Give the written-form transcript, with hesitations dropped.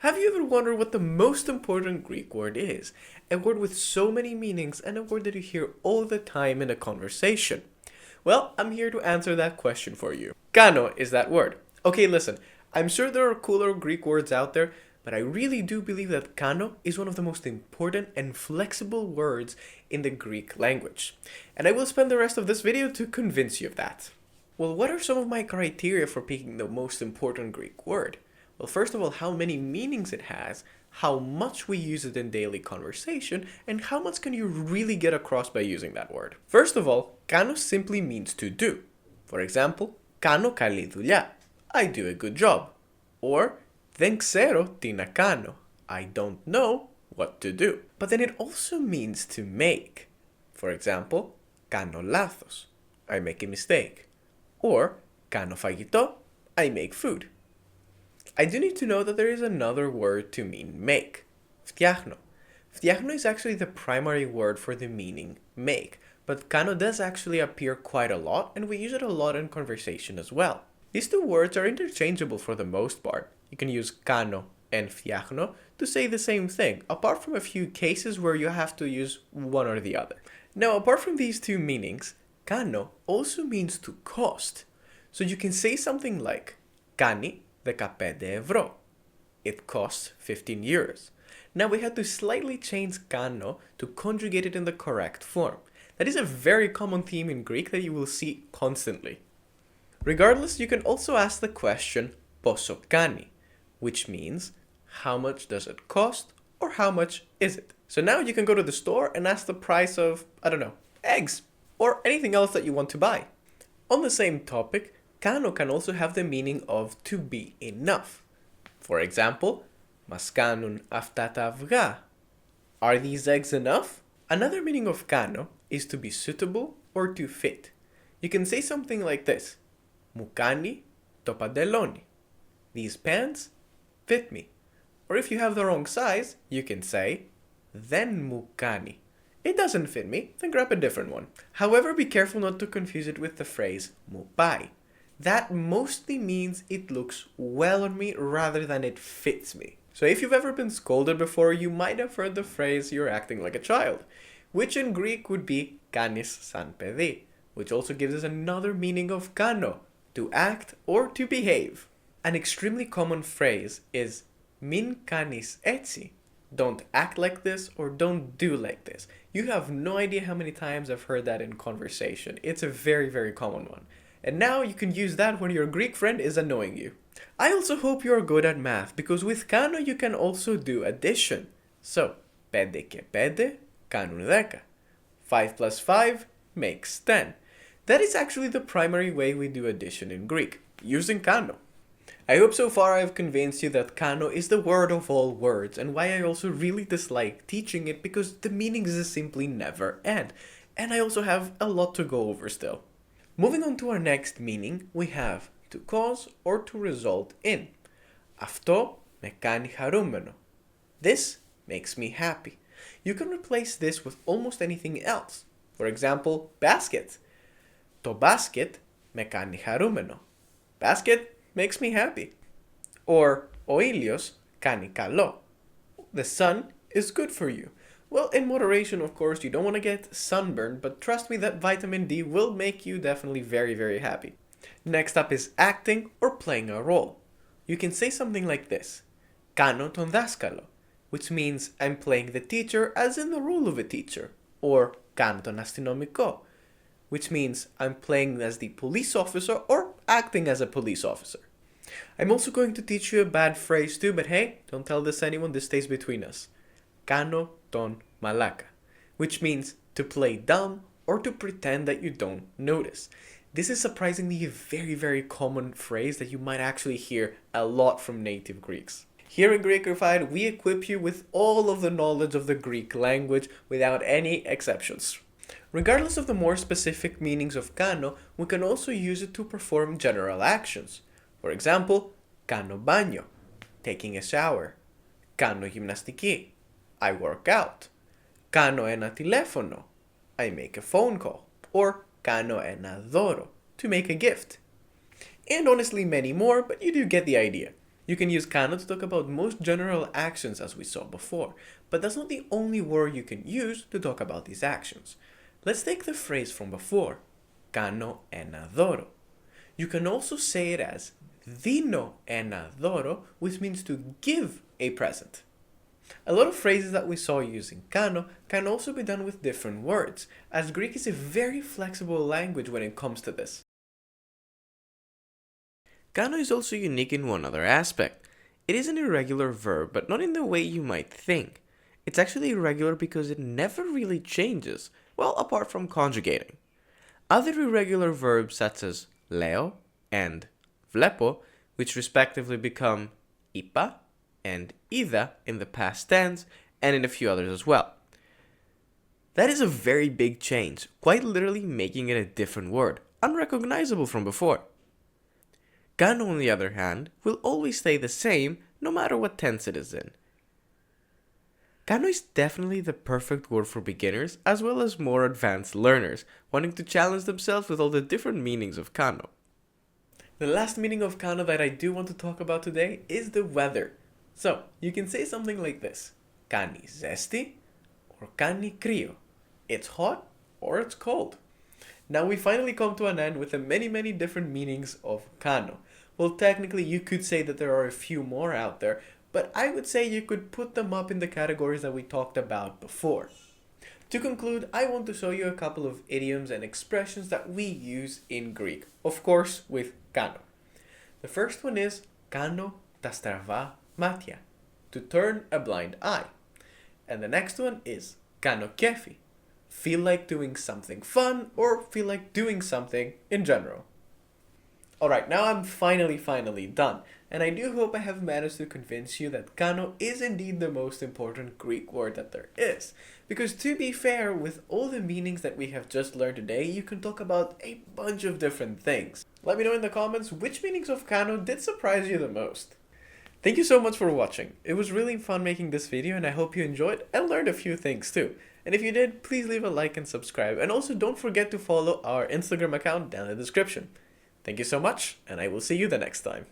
Have you ever wondered what the most important Greek word is? A word with so many meanings and a word that you hear all the time in a conversation. Well, I'm here to answer that question for you. Kano is that word. Okay, listen, I'm sure there are cooler Greek words out there, but I really do believe that Kano is one of the most important and flexible words in the Greek language. And I will spend the rest of this video to convince you of that. Well, what are some of my criteria for picking the most important Greek word? Well, first of all, how many meanings it has, how much we use it in daily conversation, and how much can you really get across by using that word. First of all, Kano simply means to do. For example, Κάνω καλή δουλειά. I do a good job. Or, δεν ξέρω τι να κάνω. I don't know what to do. But then it also means to make. For example, κάνω λάθος. I make a mistake. Or, κάνω φαγητό. I make food. I do need to know that there is another word to mean make. Φτιάχνω. Φτιάχνω is actually the primary word for the meaning make, but Kano does actually appear quite a lot, and we use it a lot in conversation as well. These two words are interchangeable for the most part. You can use Kano and φτιάχνω to say the same thing, apart from a few cases where you have to use one or the other. Now, apart from these two meanings, Kano also means to cost. So you can say something like κάνει 15 ευρώ. It costs 15 euros. Now we had to slightly change Kano to conjugate it in the correct form. That is a very common theme in Greek that you will see constantly. Regardless, you can also ask the question πόσο κάνει, which means how much does it cost or how much is it? So now you can go to the store and ask the price of, I don't know, eggs or anything else that you want to buy. On the same topic, Kano can also have the meaning of to be enough. For example, μας κάνουν αυτά τα αυγά. Are these eggs enough? Another meaning of Kano is to be suitable or to fit. You can say something like this. Μου κάνει το παντελόνι. These pants fit me. Or if you have the wrong size, you can say δεν μου κάνει. It doesn't fit me, then grab a different one. However, be careful not to confuse it with the phrase μου πάει. That mostly means it looks well on me rather than it fits me. So if you've ever been scolded before, you might have heard the phrase you're acting like a child, which in Greek would be κάνεις σαν παιδί, which also gives us another meaning of κάνω, to act or to behave. An extremely common phrase is μην κάνεις έτσι. Don't act like this or don't do like this. You have no idea how many times I've heard that in conversation. It's a very, very common one. And now you can use that when your Greek friend is annoying you. I also hope you're good at math, because with Kano you can also do addition. So, 5 και 5 κάνουν 10. 5 plus 5 makes 10. That is actually the primary way we do addition in Greek, using Kano. I hope so far I've convinced you that Kano is the word of all words, and why I also really dislike teaching it, because the meanings just simply never end. And I also have a lot to go over still. Moving on to our next meaning, we have to cause or to result in. Αυτό με κάνει χαρούμενο. This makes me happy. You can replace this with almost anything else. For example, basket. Το μπάσκετ με κάνει χαρούμενο. Basket makes me happy. Or ο ήλιος κάνει καλό. The sun is good for you. Well, in moderation, of course, you don't want to get sunburned, but trust me that vitamin D will make you definitely very, very happy. Next up is acting or playing a role. You can say something like this. Κάνω τον δάσκαλο, which means I'm playing the teacher as in the role of a teacher. Or κάνω τον αστυνομικό, which means I'm playing as the police officer or acting as a police officer. I'm also going to teach you a bad phrase too, but hey, don't tell this to anyone, this stays between us. Κάνω τον μαλάκα, which means to play dumb or to pretend that you don't notice. This is surprisingly a very, very common phrase that you might actually hear a lot from native Greeks. Here in Greekified, we equip you with all of the knowledge of the Greek language without any exceptions. Regardless of the more specific meanings of κάνω, we can also use it to perform general actions. For example, κάνω μπάνιο, taking a shower. Κάνω γυμναστική, I work out. Κάνω ένα τηλέφωνο, I make a phone call. Or κάνω ένα δώρο, to make a gift. And honestly many more, but you do get the idea. You can use Kano to talk about most general actions as we saw before, but that's not the only word you can use to talk about these actions. Let's take the phrase from before, Κάνω ένα δώρο. You can also say it as δίνω ένα δώρο, which means to give a present. A lot of phrases that we saw using Kano can also be done with different words, as Greek is a very flexible language when it comes to this. Kano is also unique in one other aspect. It is an irregular verb, but not in the way you might think. It's actually irregular because it never really changes, well, apart from conjugating. Other irregular verbs such as λέω and βλέπω, which respectively become είπα and είδα in the past tense, and in a few others as well. That is a very big change, quite literally making it a different word, unrecognizable from before. Κάνω, on the other hand, will always stay the same no matter what tense it is in. Κάνω is definitely the perfect word for beginners as well as more advanced learners wanting to challenge themselves with all the different meanings of Κάνω. The last meaning of Κάνω that I do want to talk about today is the weather. So, you can say something like this. Κάνει ζέστη or κάνει κρύο. It's hot or it's cold. Now we finally come to an end with the many different meanings of Κάνω. Well, technically you could say that there are a few more out there, but I would say you could put them up in the categories that we talked about before. To conclude, I want to show you a couple of idioms and expressions that we use in Greek, of course with Κάνω. The first one is κάνω τα στραβά μάτια, to turn a blind eye. And the next one is κάνω κέφι, feel like doing something fun or feel like doing something in general. Alright, now I'm finally done, and I do hope I have managed to convince you that Kano is indeed the most important Greek word that there is. Because to be fair, with all the meanings that we have just learned today, you can talk about a bunch of different things. Let me know in the comments which meanings of Kano did surprise you the most. Thank you so much for watching. It was really fun making this video, and I hope you enjoyed and learned a few things too. And if you did, please leave a like and subscribe, and also don't forget to follow our Instagram account down in the description. Thank you so much, and I will see you the next time.